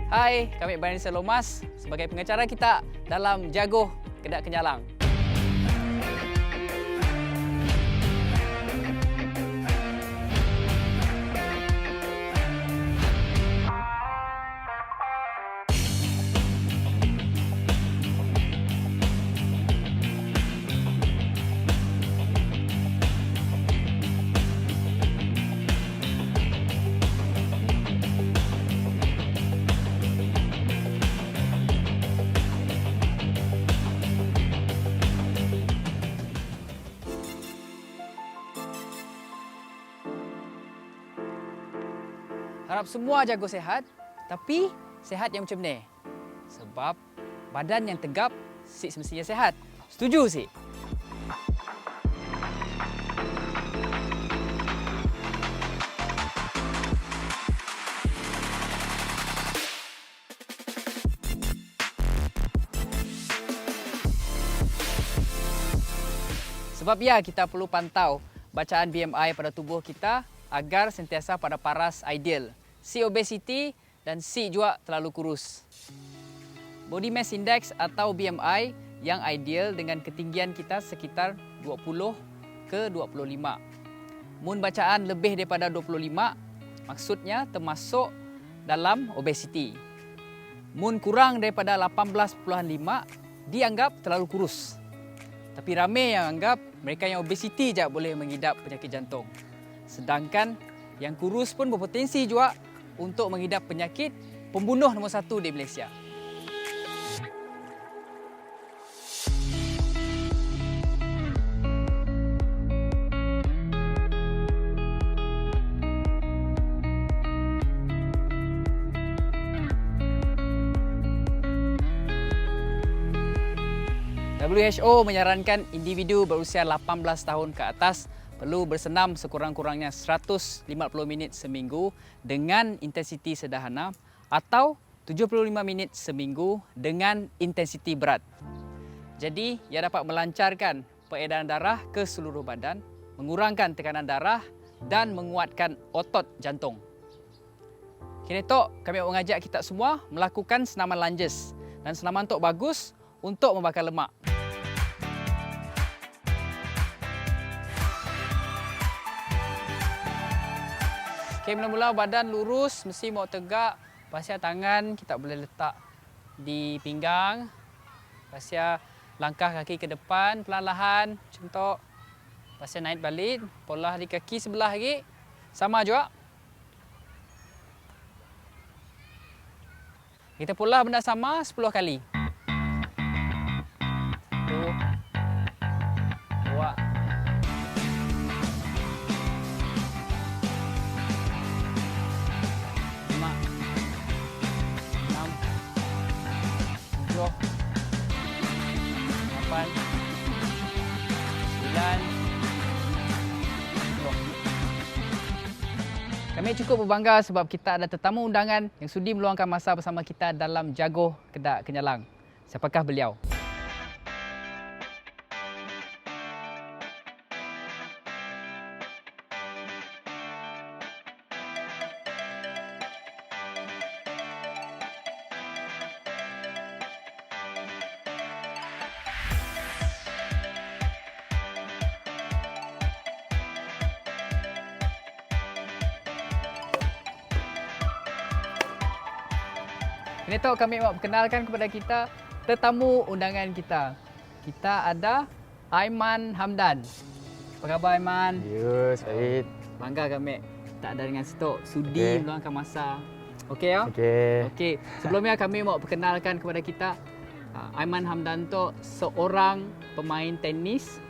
Hai, kami Vanessa Lomas sebagai pengacara kita dalam Jaguh Kedak Kenyalang. Harap semua jago sehat, tapi sehat yang macam ni. Sebab badan yang tegap, Sik semestinya sehat. Setuju, Sik? Sebab ya, kita perlu pantau bacaan BMI pada tubuh kita agar sentiasa pada paras ideal. Si obesity dan si juga terlalu kurus. Body Mass Index atau BMI yang ideal dengan ketinggian kita sekitar 20 ke 25. Mun bacaan lebih daripada 25, maksudnya termasuk dalam obesity. Mun kurang daripada 18.5, dianggap terlalu kurus. Tapi ramai yang anggap mereka yang obesity je boleh mengidap penyakit jantung. Sedangkan yang kurus pun berpotensi juga untuk mengidap penyakit pembunuh nombor 1 di Malaysia. WHO menyarankan individu berusia 18 tahun ke atas perlu bersenam sekurang-kurangnya 150 minit seminggu dengan intensiti sederhana atau 75 minit seminggu dengan intensiti berat. Jadi, ia dapat melancarkan peredaran darah ke seluruh badan, mengurangkan tekanan darah dan menguatkan otot jantung. Kini tok, kami mengajak kita semua melakukan senaman lunges dan senaman tok bagus untuk membakar lemak. Okay, mula-mula badan lurus, mesti mau tegak. Pasal tangan kita boleh letak di pinggang. Pasal langkah kaki ke depan, perlahan-lahan macam tu. Pasal naik balik, pola di kaki sebelah lagi. Sama juga. Kita pola benda sama 10 kali. 1, 2, 8, 9, 10. Kami cukup berbangga sebab kita ada tetamu undangan yang sudi meluangkan masa bersama kita dalam Jaguh Kedak Kenyalang. Siapakah beliau? Ini tahu kami mau perkenalkan kepada kita tetamu undangan kita. Kita ada Aiman Hamdan. Apa khabar Aiman? Ya, baik. Bangga kami tak ada dengan stok sudi meluangkan masa. Okey ya? Okey. Sebelumnya kami mau perkenalkan kepada kita Aiman Hamdan tu seorang pemain tenis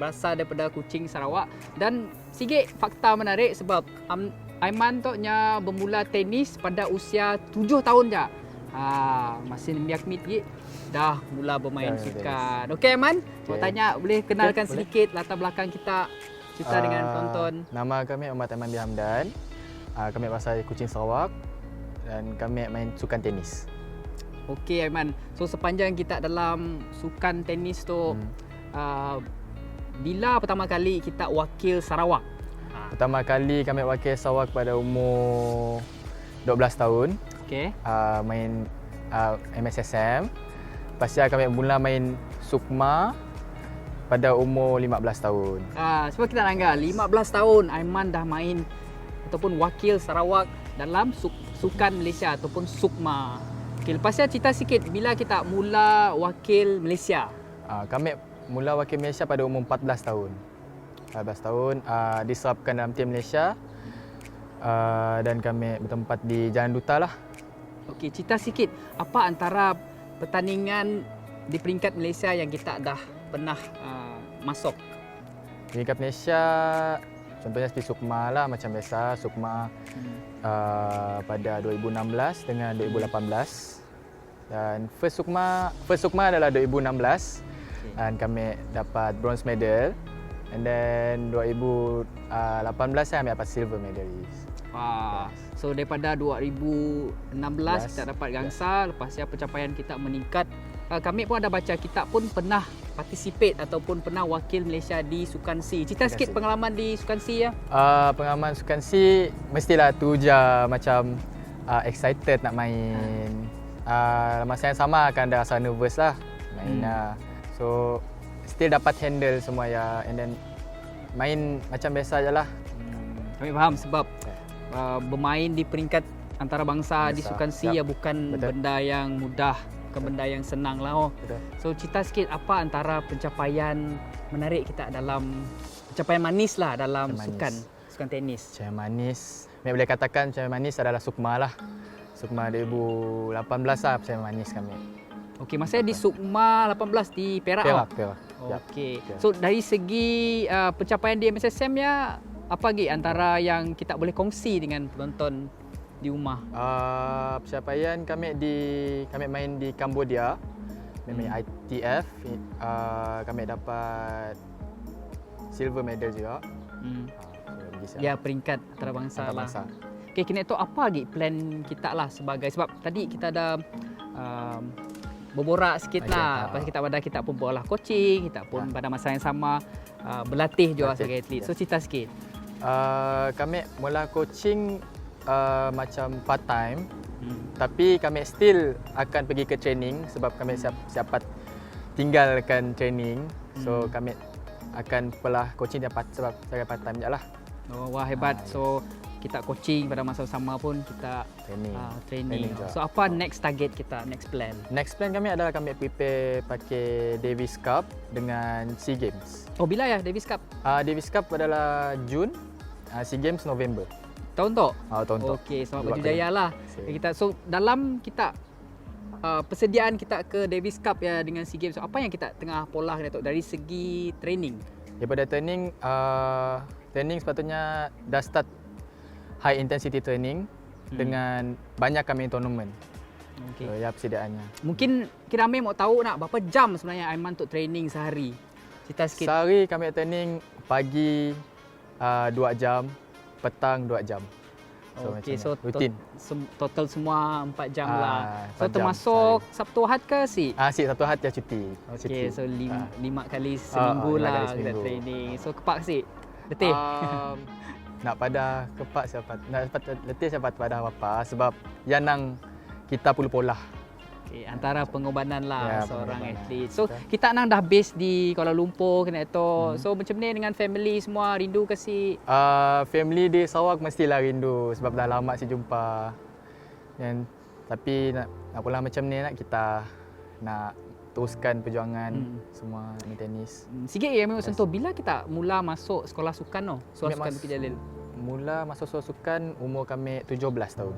berasal daripada Kuching, Sarawak, dan sikit fakta menarik sebab Aiman tu nya bermula tenis pada usia 7 tahun je. Masih biak mit lagi dah mula bermain sukan. Okey Aiman, mau tanya boleh kenalkan sedikit latar belakang kita, cerita dengan tonton. Nama kami Ahmad Aiman bin Hamdan. Kami berasal dari Kuching, Sarawak, dan kami main sukan tenis. Okey Aiman, so sepanjang kita dalam sukan tenis tu bila pertama kali kita wakil Sarawak? Pertama kali kami wakil Sarawak pada umur 12 tahun. Okey. Main MSSM. Lepas tu kami mula main Sukma pada umur 15 tahun. Sebab kita langgar 15 tahun Aiman dah main ataupun wakil Sarawak dalam sukan Malaysia ataupun Sukma. Okey, lepas tu cerita sikit bila kita mula wakil Malaysia. Kami mula wakil Malaysia pada umur 14 tahun. 14 tahun diserapkan dalam tim Malaysia dan kami bertempat di Jalan Duta lah. Okey, cerita sikit apa antara pertandingan di peringkat Malaysia yang kita dah pernah masuk. Peringkat Malaysia contohnya seperti Sukma lah, macam biasa Sukma pada 2016 dengan 2018. Dan first Sukma adalah 2016 dan kami dapat bronze medal. And then 2018 saya ambil dapat silver medalist. So daripada 2016 kita dapat gangsa, lepas tu pencapaian kita meningkat. Kami pun ada baca kita pun pernah participate ataupun pernah wakil Malaysia di Sukan C. Cerita sikit pengalaman di Sukan C ya. Pengalaman Sukan C mestilah tu je macam excited nak main. Masa yang sama akan ada rasa nervous lah main. So still dapat handle semua ya, and then main macam biasa je lah. Kami faham sebab bermain di peringkat antarabangsa di Sukan C ya bukan benda yang mudah, bukan benda yang senang lah. So cerita sikit apa antara pencapaian menarik kita dalam pencapaian manis lah dalam sukan tenis. Pencapaian manis, saya boleh katakan pencapaian manis adalah Sukma lah. Sukma 2018 lah pencapaian manis kami. Okey, masa di Sukma 18 di Perak. Perak. Okey. So dari segi pencapaian di MSSM ya, apa lagi antara yang kita boleh kongsi dengan penonton di rumah? Pencapaian kami main di Cambodia. Kami main ITF. Kami dapat silver medal juga. Ya, peringkat antarabangsa lah. Okey, kena tahu apa lagi plan kita lah sebab tadi kita ada berborak sikit lah. Lepas kita pun bola coaching, kita pun pada masa yang sama berlatih juga sebagai atlet. So cerita sikit. Kami mula coaching macam part time, tapi kami still akan pergi ke training sebab kami siap tinggalkan training. So kami akan pelah coaching sebab sebagai part time je lah. Wah, hebat. So kita coaching pada masa sama pun kita training. So apa next target kita, next plan? Next plan kami adalah kami prepare pakai Davis Cup dengan SEA Games. Oh, bila ya Davis Cup? Davis Cup adalah Jun, SEA Games November. Tahun tu? Tahun tu. Okey, selamat berjaya lah. So dalam kita persediaan kita ke Davis Cup ya dengan SEA Games, so, apa yang kita tengah pola dari segi training? Daripada training sepatutnya dah start high intensity training dengan banyak kami tournament. Okay. So, ya persediaannya. Mungkin kita ramai mau tahu nak berapa jam sebenarnya Aiman untuk training sehari? Cerita sikit. Sehari kami training pagi 2 jam, petang 2 jam. Okey, so rutin. Total semua 4 jam lah. So 4 termasuk Sabtu Ahad ke si? Sabtu Ahad dia cuti. Okey, so 5 kali seminggu lah kita training. So kepak si? Letih? Nak pada kepak siapa? Nak letih siapa pada apa? Sebab yang nang kita perlu pola. Okay, antara pengorbanan lah seorang atlet. So kita nang dah base di Kuala Lumpur kena tu. So macam ni dengan family semua rindu ke si? Family di Sarawak mestilah rindu sebab dah lama si jumpa. Tapi nak pula macam ni nak kita nak teruskan perjuangan semua main tenis. Sikit ya memang sentuh bila kita mula masuk sekolah sukan tu? Sekolah sukan Bukit Jalil. Mula masuk sekolah sukan umur kami 17 tahun.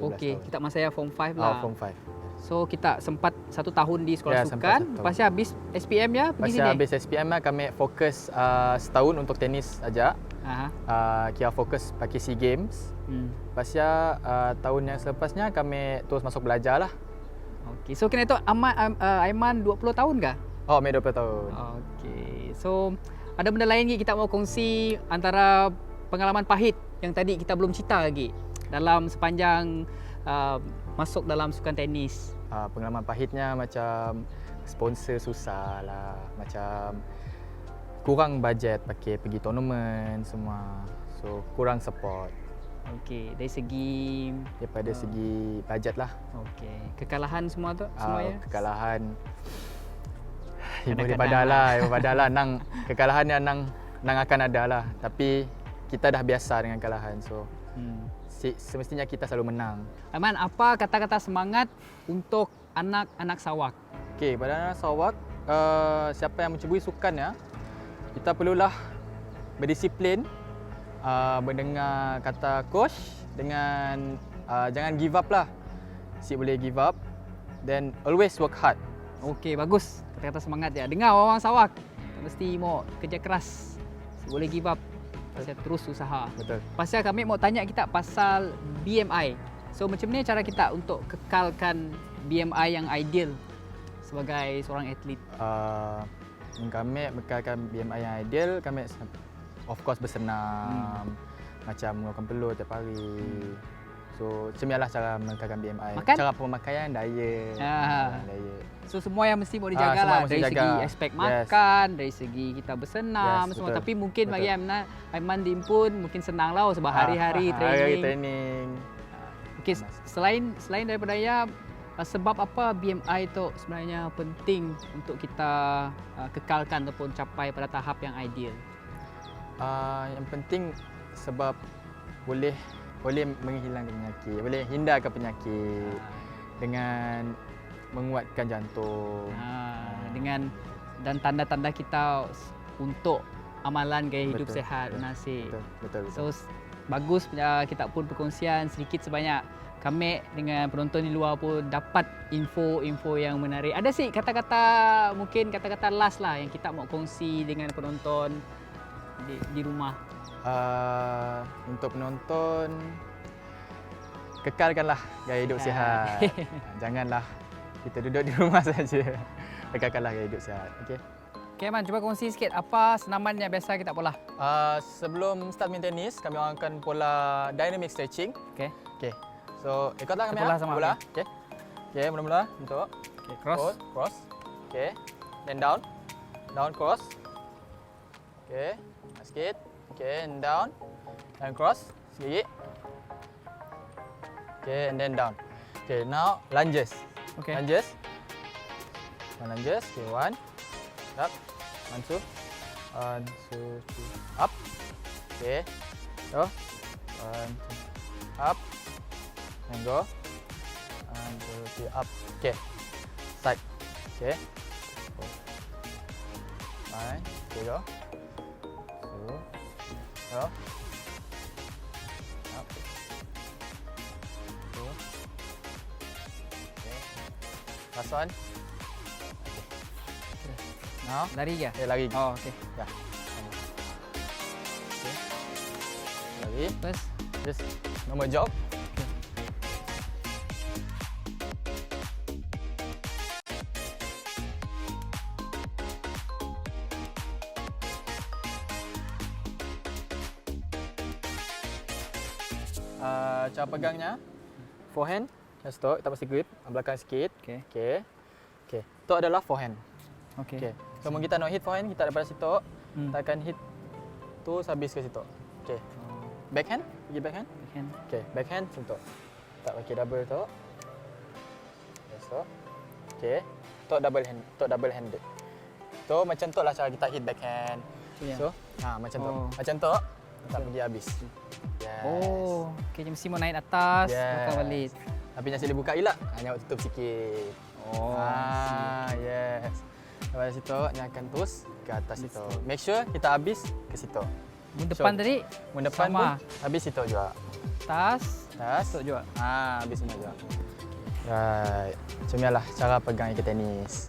Okey, kita masa ya form 5 lah. Form 5. So kita sempat 1 tahun di sekolah sukan, lepas habis SPM ya pergi sini. Habis SPM lah kami fokus setahun untuk tenis saja. Kita fokus pakai SEA Games. Lepas tahun yang selepasnya kami terus masuk belajar lah. Okey, so kena tu Aiman 20 tahun ke? Oh, Aiman 20 tahun. Okey, so ada benda lain lagi kita mau kongsi antara pengalaman pahit yang tadi kita belum cerita lagi dalam sepanjang masuk dalam sukan tenis. Pengalaman pahitnya macam sponsor susah lah, macam kurang bajet pakai pergi tournament semua. So kurang support. Okey, dari segi Daripada segi bajet lah. okey, kekalahan semua tu semuanya. Kekalahan ibu Kadang-kadang daripada lah nang kekalahan yang nang akan ada lah. Tapi kita dah biasa dengan kekalahan. So semestinya kita selalu menang. Aiman, apa kata-kata semangat untuk anak-anak Sarawak? Okey, pada anak Sarawak, siapa yang mencuburi sukan ya, kita perlulah berdisiplin, mendengar kata coach dengan jangan give up lah. Si boleh give up, then always work hard. Okey, bagus. Kata-kata semangat ya. Dengar orang Sarawak. Mesti mau kerja keras. Boleh give up. Pasal terus usaha. Betul. Pasal kami mau tanya kita pasal BMI. So macam mana cara kita untuk kekalkan BMI yang ideal sebagai seorang atlet? Kami bekalkan BMI yang ideal, kami of course bersenam, macam mengeluarkan peluh tiap hari. So macam inilah cara mengekalkan BMI. Makan? Cara pemakaian, diet. Diet. So semua yang mesti mau dijaga semua lah. mesti Dari jaga. segi aspek makan, dari segi kita bersenam, Yes, semua. betul. Tapi mungkin Betul. bagi Aiman Dimpun mungkin senang lah sebab hari-hari Hari-hari training. training. Okey, selain daripada ya, sebab apa BMI tu sebenarnya penting untuk kita kekalkan ataupun capai pada tahap yang ideal? Yang penting sebab boleh menghilangkan penyakit, boleh hindarkan penyakit dengan menguatkan jantung. Dengan dan tanda-tanda kita untuk amalan gaya hidup Betul, sehat, betul, nasib. Betul. So bagus kita pun perkongsian sedikit sebanyak. Kami dengan penonton di luar pun dapat info-info yang menarik. Ada sih mungkin kata-kata last lah yang kita mau kongsi dengan penonton di rumah. Untuk penonton, kekalkanlah gaya hidup sihat. Janganlah kita duduk di rumah saja. Kekalkanlah gaya hidup sihat. Okey. Okay, Man, cuba kongsi sikit apa senaman yang biasa kita pola. Sebelum start main tenis, kami orang akan pola dynamic stretching. Okey. Okey. So, ikutlah kami Kita pola sama, Mula. Okey. Okey, mula-mula untuk Okay, cross. cross. Okey. Then down. Down cross. Okey. Sikit. Okey, and down. And cross. Sikit. Okey, and then down. Okay, now lunges. Okay. Lunges. Lunges. Okay, one. Up. 1, 2. 1, 2, 3. Up. Okay. Go. 1, 2. Up. And go. 1, 2, 3. Up. Okay. Side. Okay. Go. 1. Okay, go. 2. Go. Up. 2. Okay. Last one. Now, Lari ke? lagi. Oh, okey. Ya. Okay. Lagi. First. Just normal jog. Cara pegangnya, forehand, just tok, kita pasti grip, belakang sikit. Okey. Okey. Okey. Tok adalah forehand. Okey. Okey. So, kalau kita nak hit forehand, kita daripada situ, kita akan hit tu habis ke situ. Okey. Backhand, pergi backhand. Kan. Okey, backhand untuk. Tak pakai double tu. Yes, tu. Okey. Tok double handed. Tu macam tu lah cara kita hit backhand. Ya. So, macam tu. Oh. Macam tu, tak pergi habis. Yes. Oh, okey, mesti mau naik atas, Yes. belakang balik. Tapi jangan silap buka elak. Hanya tutup sikit. Oh. Yes. Lepas situ, ni akan terus ke atas situ. Make sure kita habis ke situ. Mun depan So, tadi Mun depan sama. pun habis situ juga. tas, Tas. masuk juga. Habis semua juga. Right. Macam ni lah cara pegang ikat tenis.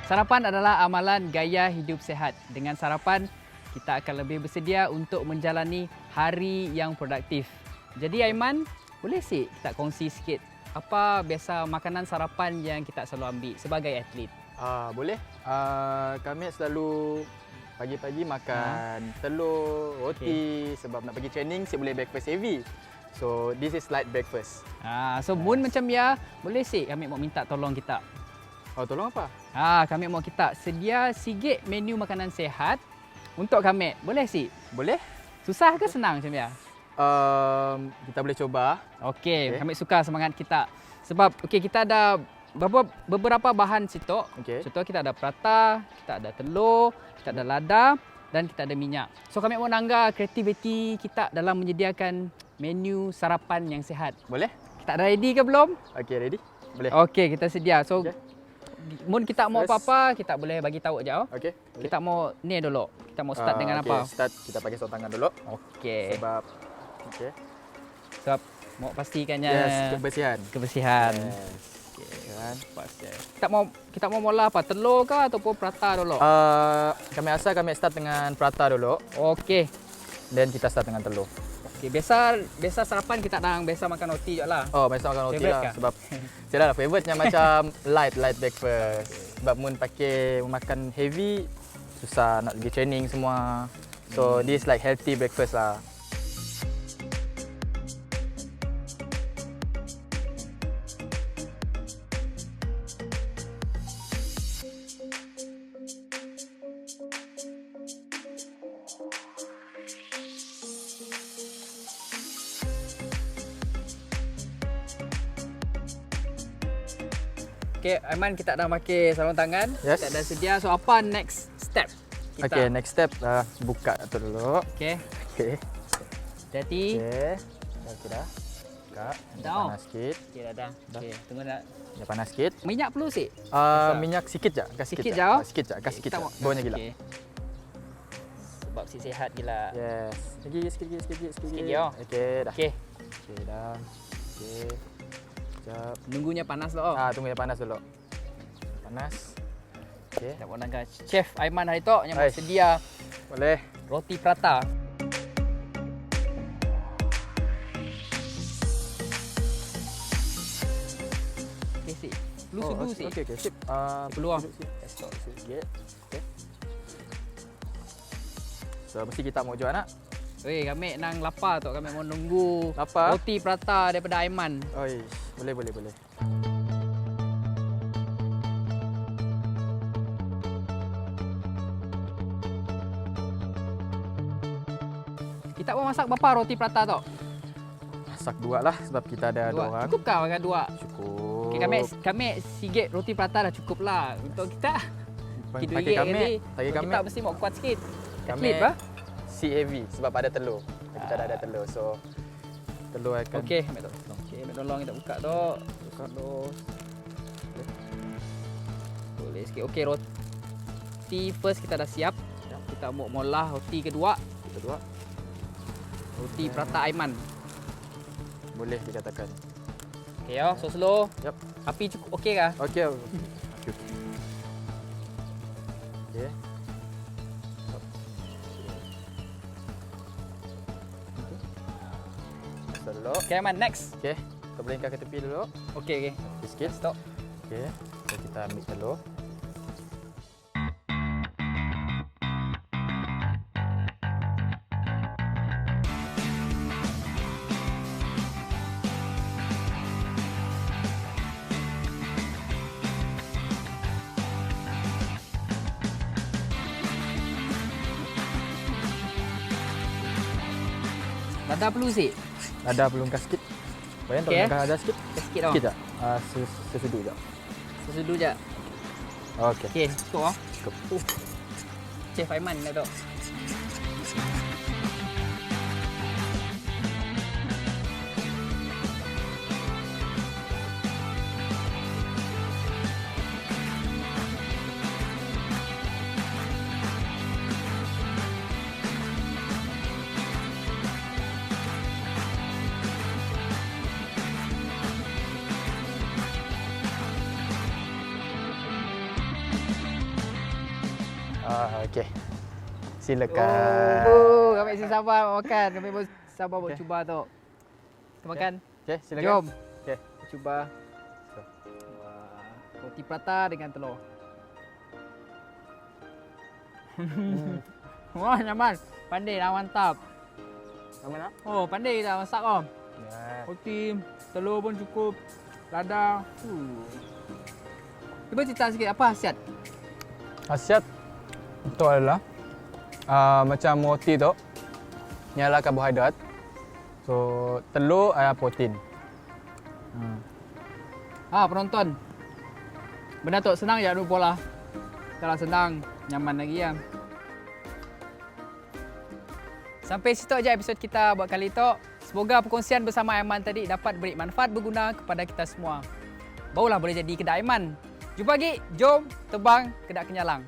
Sarapan adalah amalan gaya hidup sehat. Dengan sarapan, kita akan lebih bersedia untuk menjalani hari yang produktif. Jadi Aiman, boleh sih kita kongsi sikit apa biasa makanan sarapan yang kita selalu ambil sebagai atlet? Boleh. Kami selalu pagi-pagi makan telur, roti sebab nak pergi training saya boleh breakfast heavy. So this is light breakfast. So mun macam ya, boleh sih kami mau minta tolong kita. Oh, tolong apa? Kami mau kita sedia sikit menu makanan sihat untuk kami. Boleh sih? Boleh. Susah ke senang macam ya? Kita boleh coba. Okey, kami suka semangat kita. Sebab kita ada beberapa bahan situ. Contoh kita ada prata, kita ada telur, kita ada lada dan kita ada minyak. So kami mau nangga kreativiti kita dalam menyediakan menu sarapan yang sihat. Boleh? Kita dah ready ke belum? Okey, ready? Boleh. Okey, kita sedia. So mun kita mau apa-apa, kita boleh bagi tahu aja. Okey. Kita mau ni dulu. Kita mau start dengan apa? Start kita pakai sarung tangan dulu. Okey. Sebab mau pastikannya kebersihan. Yes. Kan? Kita mau mula apa? Telur ke ataupun prata dulu? Kami start dengan prata dulu. Okey. Dan kita start dengan telur. Okey, biasa sarapan kita biasa makan roti je lah. Oh, biasa makan roti lah. Sebab saya dah favourite-nya macam light breakfast. Sebab mun makan heavy susah nak pergi training semua. So this like healthy breakfast lah. Okey, Aiman, kita dah pakai sarung tangan. Yes. Kita dah sedia. So apa next step kita? Okey, next step buka tu dulu. Okey. Okey. Hati-hati. Okey dah. Buka. Dah. Panas sikit. Okey, dah. Okey, tunggu nak. Dah panas sikit. Minyak perlu sih? Minyak sikit je. Sikit je. Sikit je. Kasih sikit. Bawahnya gila. Okay. Sebab si sihat gila. Yes. Lagi sikit. Sikit je. Okey, dah. Okey. Okey, dah. Okey. Sekejap. Nunggunya panas dulu. Tunggu dia panas dulu. Panas. Okey. Kita mau nangka Chef Aiman hari tu yang sedia boleh roti prata. Okey sip. Perlu sudu sip. Okey, sip. Peluang. Stop sikit. Okey. So mesti kita mau jual nak. Weh, kami nang lapar tu. Kami mau nunggu lapar? Roti prata daripada Aiman. Oi, boleh. Kita mau masak berapa roti prata tu? Masak 2 lah sebab kita ada 2 orang. Cukup kah makan 2? Cukup. Okay, kami sikit roti prata dah cukup lah untuk kita. Bagi kami, kita mesti mau kuat sikit. Kami si heavy sebab ada telur. Kita dah ada telur. So telur akan okey, ambil tolong. Okey, ambil tolong kita buka tu. Buka tu. Boleh sikit. Okey, roti first kita dah siap. Kita mau mula roti kedua. Roti prata Aiman. Boleh dikatakan. Okey ya, so slow. Yep. Api cukup okey kah? Okey. Okey. Dulu. Okey, Aiman, next. Okey, kita bolehkan ke tepi dulu. Okey. Sikit. Stop. Okey, so kita ambil telur. Lada perlu sih? Lada belum kah sikit. Boleh tolong kah ada sikit? Sikit dah. Sikit tak? Sesudu je. Sesudu je. Okey. Okey, cukup ah. Cukup. Chef Aiman dah tu. Okey. Silakan. Oh, kami si sabar makan. Kami pun sabar buat Okey. cuba tu. Kita makan. Okey, silakan. Jom. Okey. Cuba. Roti prata dengan telur. Wah, nyaman. Pandai dah, mantap. Sama nak? Oh, pandai dah masak kau. Ya. Roti, telur pun cukup. Lada. Cuba cerita sikit apa khasiat? Khasiat itu adalah macam roti tu, ni adalah karbohidrat. So, telur adalah protein. Penonton. Benda tu senang je adu bola. Kalau senang, nyaman lagi ya. Sampai situ aja episod kita buat kali itu. Semoga perkongsian bersama Aiman tadi dapat beri manfaat berguna kepada kita semua. Barulah boleh jadi kedai Aiman. Jumpa lagi. Jom terbang ke Dak Kenyalang.